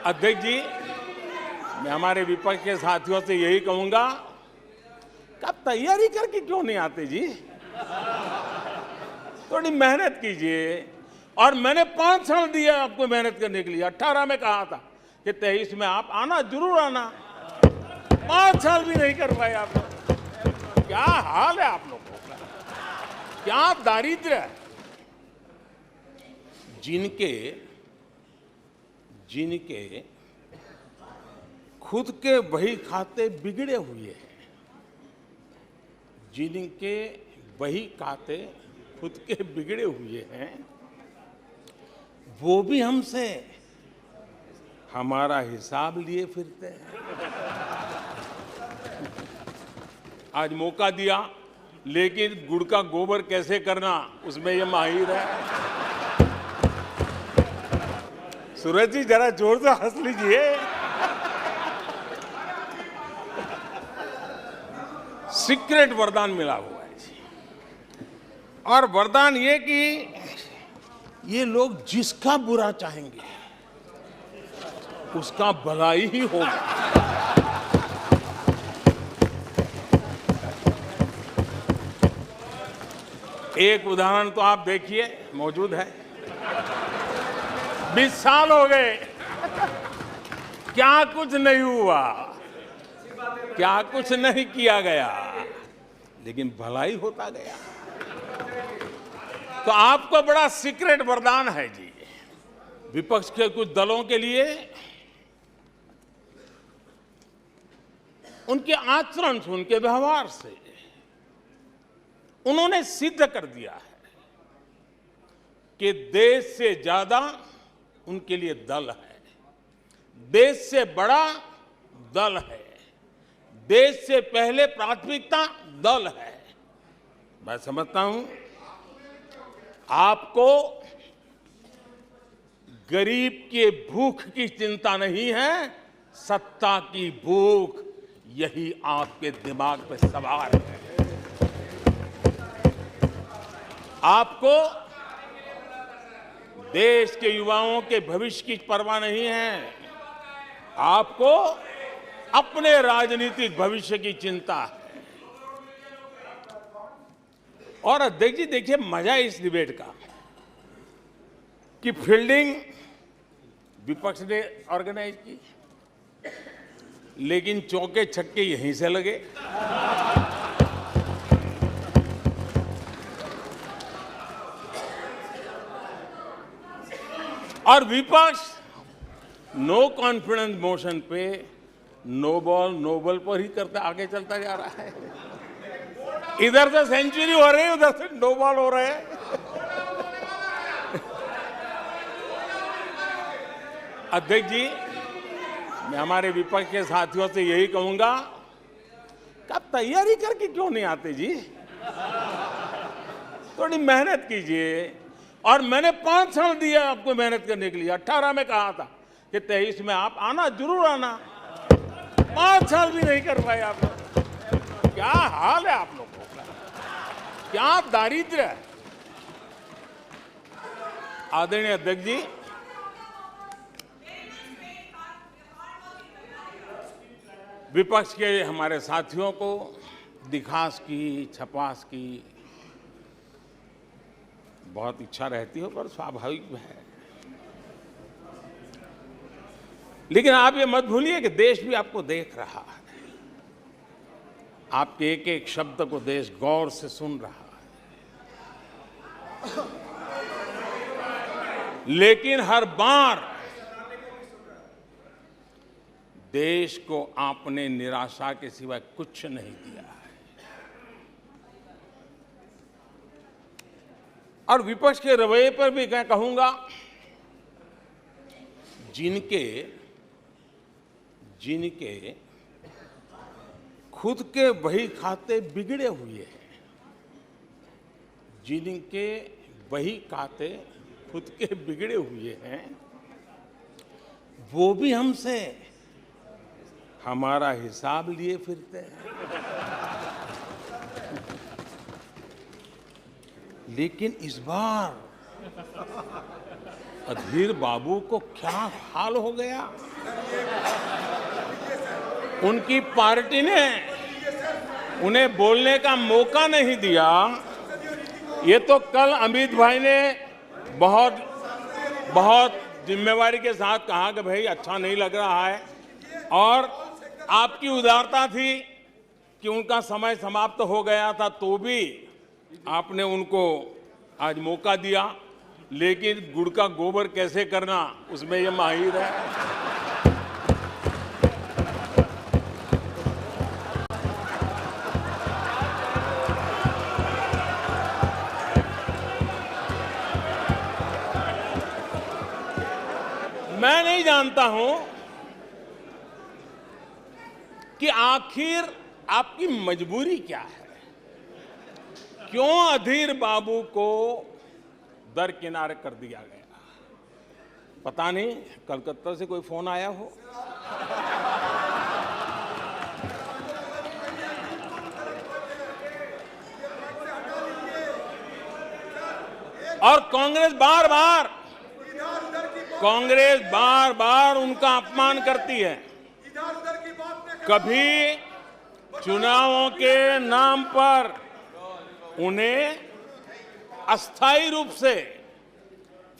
अध्यक्ष जी, मैं हमारे विपक्ष के साथियों से यही कहूंगा कि आप तैयारी करके क्यों नहीं आते जी? थोड़ी मेहनत कीजिए। और मैंने 5 साल दिया आपको मेहनत करने के लिए। 18 में कहा था कि 23 में आप आना, जरूर आना। 5 साल भी नहीं कर पाए आप लोग। क्या हाल है आप लोगों का, क्या दारिद्र्य है। जिनके खुद के बही खाते बिगड़े हुए हैं, जिनके बही खाते खुद के बिगड़े हुए हैं, वो भी हमसे हमारा हिसाब लिए फिरते हैं। आज मौका दिया, लेकिन गुड़ का गोबर कैसे करना उसमें ये माहिर है। सूरज जी जरा जोर से हंस लीजिए। सीक्रेट वरदान मिला हुआ है जी। और वरदान ये कि ये लोग जिसका बुरा चाहेंगे उसका भलाई ही होगा। एक उदाहरण तो आप देखिए, मौजूद है। 20 साल हो गए, क्या कुछ नहीं हुआ, क्या कुछ नहीं किया गया, लेकिन भलाई होता गया। तो आपको बड़ा सीक्रेट वरदान है जी। विपक्ष के कुछ दलों के लिए उनके आचरण से, उनके व्यवहार से उन्होंने सिद्ध कर दिया है कि देश से ज्यादा उनके लिए दल है, देश से बड़ा दल है, देश से पहले प्राथमिकता दल है। मैं समझता हूं आपको गरीब के भूख की चिंता नहीं है, सत्ता की भूख, यही आपके दिमाग पे सवार है। आपको देश के युवाओं के भविष्य की परवाह नहीं है, आपको अपने राजनीतिक भविष्य की चिंता है। और अध्यक्ष जी देखिए, मजा इस डिबेट का कि फील्डिंग विपक्ष ने ऑर्गेनाइज की, लेकिन चौके छक्के यहीं से लगे। और विपक्ष नो कॉन्फिडेंस मोशन पे नो बॉल नो बॉल पर ही करता आगे चलता जा रहा है। इधर से सेंचुरी हो रही है, उधर से नो बॉल हो रहे हैं। अध्यक्ष जी, मैं हमारे विपक्ष के साथियों से यही कहूंगा कि आप तैयारी करके क्यों नहीं आते जी? थोड़ी मेहनत कीजिए। और मैंने 5 साल दिया आपको मेहनत करने के लिए। 18 में कहा था कि 23 में आप आना, जरूर आना। 5 साल भी नहीं कर पाए आप लोग। क्या हाल है आप लोगों का, क्या दारिद्र्य है। आदरणीय अध्यक्ष जी, विपक्ष के हमारे साथियों को दिखास की, छपास की बहुत इच्छा रहती हो, पर स्वाभाविक है। लेकिन आप ये मत भूलिए कि देश भी आपको देख रहा है। आपके एक एक शब्द को देश गौर से सुन रहा है। लेकिन हर बार देश को आपने निराशा के सिवाय कुछ नहीं दिया है। और विपक्ष के रवैये पर भी मैं कहूंगा, जिनके खुद के बही खाते बिगड़े हुए हैं, जिनके बही खाते खुद के बिगड़े हुए हैं, वो भी हमसे हमारा हिसाब लिए फिरते हैं। लेकिन इस बार अधीर बाबू को क्या हाल हो गया। उनकी पार्टी ने उन्हें बोलने का मौका नहीं दिया। ये तो कल अमित भाई ने बहुत जिम्मेवारी के साथ कहा कि भाई अच्छा नहीं लग रहा है, और आपकी उदारता थी कि उनका समय समाप्त हो गया था तो भी आपने उनको आज मौका दिया। लेकिन गुड़ का गोबर कैसे करना, उसमें ये माहिर है। मैं नहीं जानता हूं कि आखिर आपकी मजबूरी क्या है। क्यों अधीर बाबू को दरकिनारे कर दिया गया? पता नहीं कलकत्ता से कोई फोन आया हो। और कांग्रेस बार बार उनका अपमान करती है। कभी चुनावों के नाम पर उन्हें अस्थायी रूप से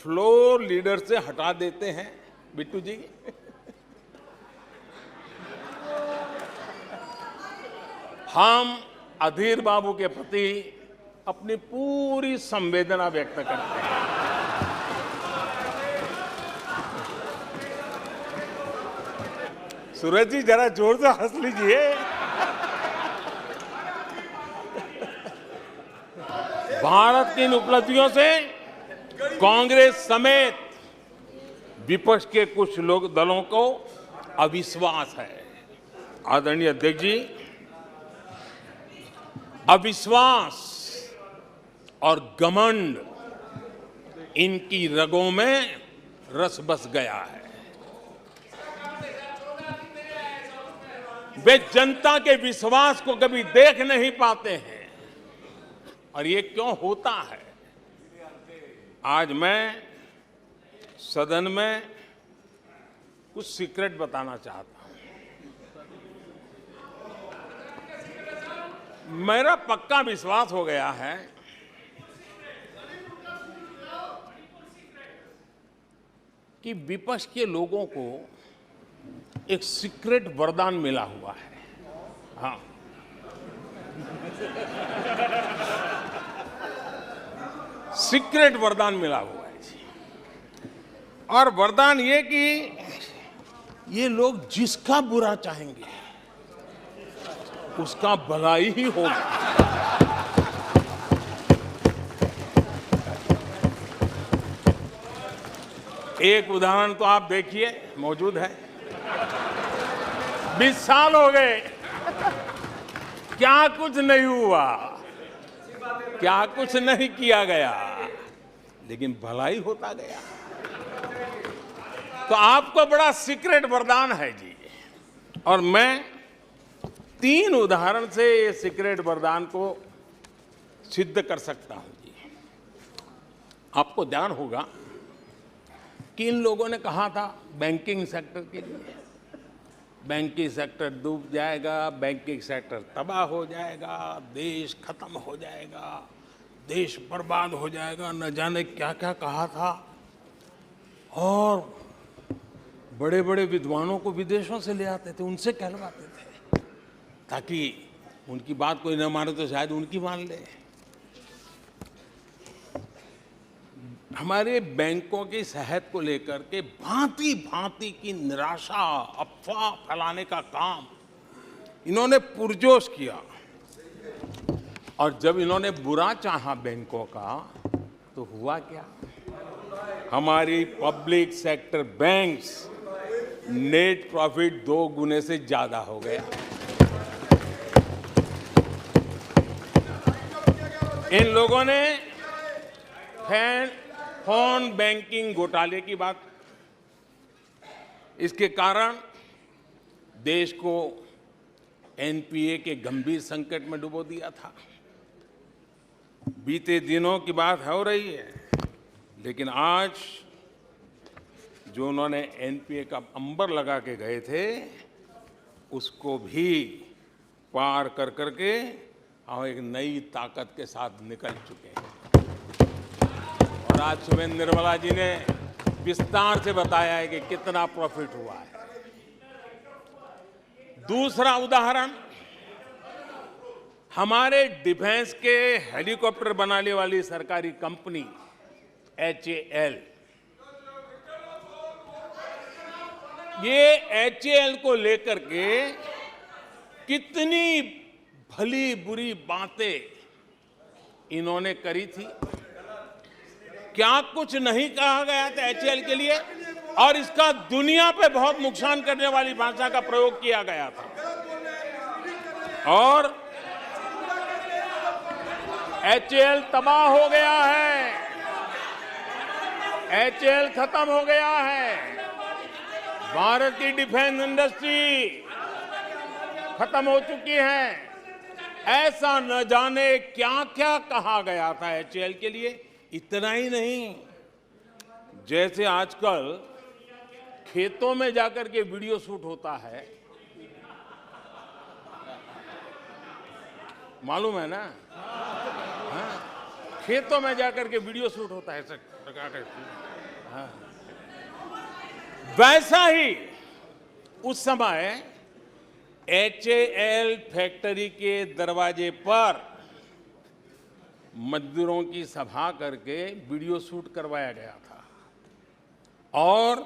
फ्लोर लीडर से हटा देते हैं। बिट्टू जी, हम अधीर बाबू के प्रति अपनी पूरी संवेदना व्यक्त करते हैं। सूरज जी जरा जोर से हंस लीजिए। भारत की इन उपलब्धियों से कांग्रेस समेत विपक्ष के कुछ दलों को अविश्वास है। आदरणीय अध्यक्ष जी, अविश्वास और घमंड इनकी रगों में रस बस गया है। वे जनता के विश्वास को कभी देख नहीं पाते हैं। और ये क्यों होता है? आज मैं सदन में कुछ सीक्रेट बताना चाहता हूं। मेरा पक्का विश्वास हो गया है कि विपक्ष के लोगों को एक सीक्रेट वरदान मिला हुआ है। हाँ, सीक्रेट वरदान मिला हुआ है जी। और वरदान ये कि ये लोग जिसका बुरा चाहेंगे उसका भलाई ही होगा। एक उदाहरण तो आप देखिए, मौजूद है। 20 साल हो गए, क्या कुछ नहीं हुआ, क्या कुछ नहीं किया गया, लेकिन भलाई होता गया। तो आपको बड़ा सीक्रेट वरदान है जी। और मैं 3 उदाहरण से ये सीक्रेट वरदान को सिद्ध कर सकता हूं जी। आपको ध्यान होगा कि इन लोगों ने कहा था बैंकिंग सेक्टर के लिए, बैंकिंग सेक्टर डूब जाएगा, बैंकिंग सेक्टर तबाह हो जाएगा, देश खत्म हो जाएगा, देश बर्बाद हो जाएगा, न जाने क्या क्या कहा था। और बड़े बड़े विद्वानों को विदेशों से ले आते थे, उनसे कहलवाते थे, ताकि उनकी बात कोई न माने तो शायद उनकी मान ले। हमारे बैंकों की सेहत को लेकर के भांति भांति की निराशा, अफवाह फैलाने का काम इन्होंने पुरजोश किया। और जब इन्होंने बुरा चाहा बैंकों का, तो हुआ क्या? हमारी public sector banks net profit 2 गुने से ज्यादा हो गया। इन लोगों ने फोन बैंकिंग घोटाले की बात, इसके कारण देश को एनपीए के गंभीर संकट में डुबो दिया था। बीते दिनों की बात हो रही है, लेकिन आज जो उन्होंने एनपीए का अंबर लगा के गए थे, उसको भी पार कर करके हम एक नई ताकत के साथ निकल चुके हैं। और आज सुबह निर्मला जी ने विस्तार से बताया है कि कितना प्रॉफिट हुआ है। दूसरा उदाहरण, हमारे डिफेंस के हेलीकॉप्टर बनाने वाली सरकारी कंपनी HAL, ये HAL को लेकर के कितनी भली बुरी बातें इन्होंने करी थी। क्या कुछ नहीं कहा गया था HAL के लिए, और इसका दुनिया पे बहुत नुकसान करने वाली भाषा का प्रयोग किया गया था। और HAL तबाह हो गया है, HAL खत्म हो गया है, भारत की डिफेंस इंडस्ट्री खत्म हो चुकी है। ऐसा न जाने क्या क्या कहा गया था HAL के लिए। इतना ही नहीं, जैसे आजकल खेतों में जाकर के वीडियो शूट होता है, मालूम है ना? हाँ, खेतों में जाकर के वीडियो शूट होता है, हाँ। वैसा ही उस समय HAL फैक्ट्री के दरवाजे पर मजदूरों की सभा करके वीडियो शूट करवाया गया था और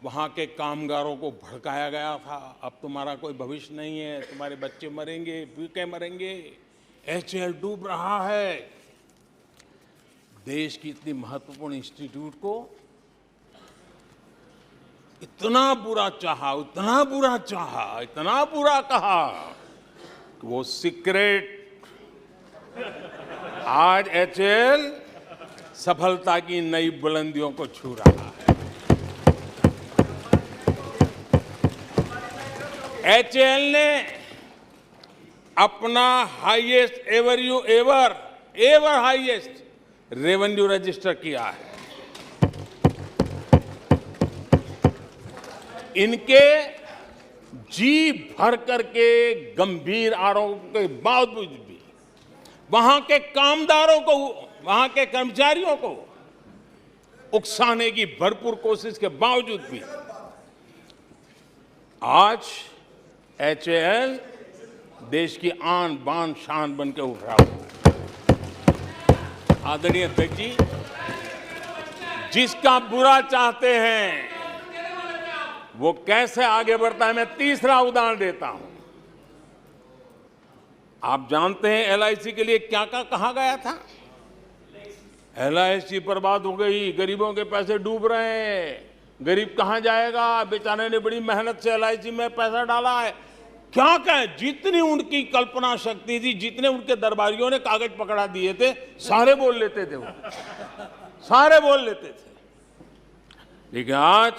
वहां के कामगारों को भड़काया गया था। अब तुम्हारा कोई भविष्य नहीं है, तुम्हारे बच्चे मरेंगे, भूखे मरेंगे, HAL डूब रहा है। देश की इतनी महत्वपूर्ण इंस्टीट्यूट को इतना बुरा चाहा, इतना बुरा चाहा, इतना बुरा कहा कि वो सीक्रेट आज HAL सफलता की नई बुलंदियों को छू रहा है। HAL ने अपना highest ever highest revenue register किया है। इनके जी भर करके गंभीर आरोपों के बावजूद भी वहां के कामदारों को, वहां के कर्मचारियों को उकसाने की भरपूर कोशिश के बावजूद भी आज HAL देश की आन बान शान बन के उभरा हुआ है। आदरणीय अध्यक्ष जी, जिसका बुरा चाहते हैं वो कैसे आगे बढ़ता है, मैं तीसरा उदाहरण देता हूं। आप जानते हैं LIC के लिए क्या क्या कहा गया था? LIC बर्बाद हो गई, गरीबों के पैसे डूब रहे हैं, गरीब कहां जाएगा, बेचारे ने बड़ी मेहनत से LIC में पैसा डाला है। क्या कहें, जितनी उनकी कल्पना शक्ति थी, जितने उनके दरबारियों ने कागज पकड़ा दिए थे, सारे बोल लेते थे, वो सारे बोल लेते थे। लेकिन आज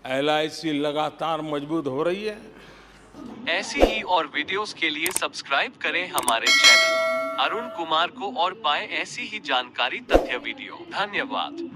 LIC लगातार मजबूत हो रही है। ऐसी ही और वीडियोस के लिए सब्सक्राइब करें हमारे चैनल अरुण कुमार को और पाएं ऐसी ही जानकारी तथ्य वीडियो। धन्यवाद।